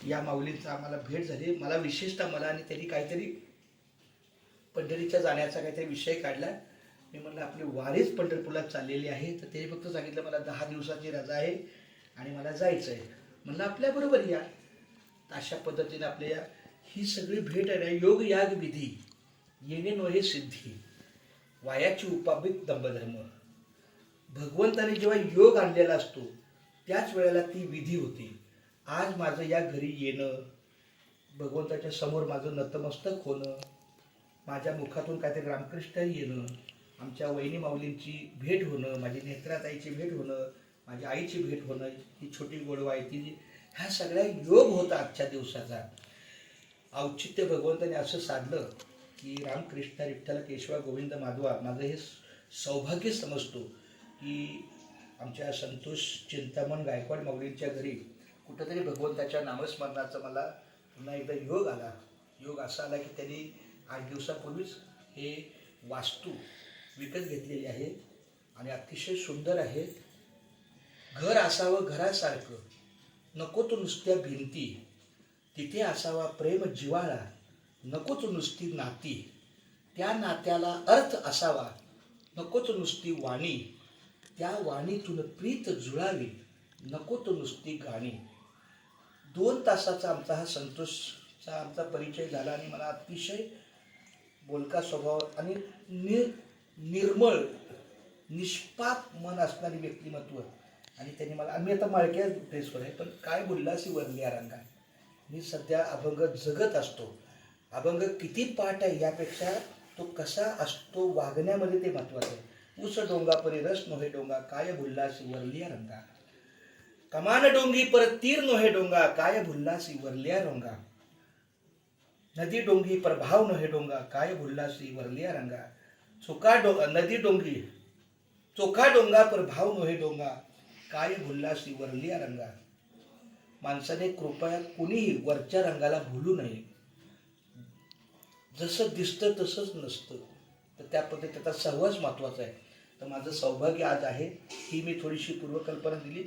या माऊलींचा आम्हाला भेट झाली. मला विशेषतः मला आणि त्यांनी काहीतरी पंढरीच्या जाण्याचा काहीतरी विषय काढला. मी म्हणलं आपली वारीच पंढरपूरला चाललेली आहे, तर ते फक्त सांगितलं मला 10 दिवसाची रजा आहे आणि मला जायचं आहे. म्हणलं आपल्याबरोबर या. अशा पद्धतीने आपल्या ही सगळी भेट आहे. योग याग विधी येणे नोहे सिद्धी वायाची उपाबिक दंबधर्म. भगवंताने जेव्हा योग आणलेला असतो त्याच वेळेला ती विधी होती. आज माझं या घरी येणं, भगवंताच्या समोर माझं नतमस्तक होणं, माझ्या मुखातून काहीतरी रामकृष्ण येणं, आमच्या वहिनी माऊलींची भेट होणं, माझी नेत्राताईची भेट होणं, माझ्या आईची भेट होणं, ही छोटी गोडवा आहे ती, ह्या सगळ्या योग होता आजच्या दिवसाचा. औचित्य भगवंताने असं साधलं की रामकृष्ण विठ्ठल केशवा गोविंद माधवा, माझं हे सौभाग्य समजतो की आमच्या संतोष चिंतामण गायकवाड माऊलींच्या घरी कुठंतरी भगवंताच्या नामस्मरणाचा मला पुन्हा एकदा योग आला. योग असा आला की त्यांनी 8 दिवसापूर्वीच हे वास्तू विकत घेतलेली आहे आणि अतिशय सुंदर आहे. घर असावं घरासारखं, नको तो नुसत्या भिंती, तिथे असावा प्रेम जिव्हाळा, नकोच नुसती नाती, त्या नात्याला अर्थ असावा, नकोच नुसती वाणी, त्या वाणीतून प्रीत जुळावी, नको तो नुसती गाणी. 2 तासाचा आमचा हा संतोषचा आमचा परिचय झाला आणि मला अतिशय बोलका स्वभाव आणि निर्मळ निष्पाप मन असणारी व्यक्तिमत्व. आणि त्यांनी मला, आम्ही आता माळक्या ड्रेसवर आहे, पण काय बोललासी वरली रंगा. मी सध्या अभंग जगत असतो. अभंग किती पाठ आहे यापेक्षा तो कसा असतो वागण्यामध्ये ते महत्त्वाचं आहे. ऊस डोंगा परी रस नोहे डोंगा, काय भुल्लासी वरलिया रंगा. कमान डोंगी पर तीर नोहे डोंगा, काय भुल्लासी वरलिया रंगा. नदी डोंगी पर भाव नोहे डोंगा, काय भुल्लासी वरलिया रंगा. नदी डोंगी चोखा डोंगा पर भाव नोहे डोंगा, काय भुल्लासी वरलिया रंगा. माणसाने कृपया कुणीही वरच्या रंगाला भुलू नये. जसं दिसतं तसंच नसतं, तर त्या पद्धतीत त्याचा सहवास महत्त्वाचा आहे. तर माझं सौभाग्य आज आहे, ही मी थोडीशी पूर्वकल्पना दिली.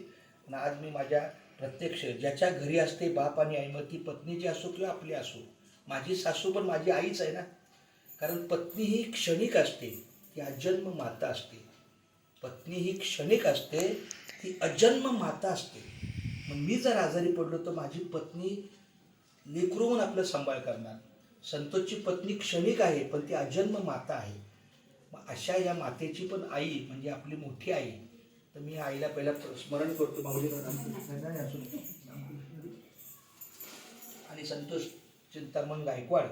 पण आज मी माझ्या प्रत्यक्ष ज्याच्या घरी असते बाप आणि आई, मग ती पत्नीची असो किंवा आपली असो, माझी सासू पण माझी आईच आहे ना. कारण पत्नी ही क्षणिक असते, ती अजन्म माता असते. पत्नी ही क्षणिक असते, ती अजन्म माता असते. मग मी जर आजारी पडलो तर माझी पत्नी लेकरू म्हणून आपलं सांभाळ करणार. संतोषची पत्नी क्षणिक आहे, पण ती अजन्म माता आहे. मग अशा या मातेची पण आई म्हणजे आपली मोठी आई. तर मी आईला पहिला स्मरण करतो, माऊलीला आणि संतोष चिंतामण गायकवाड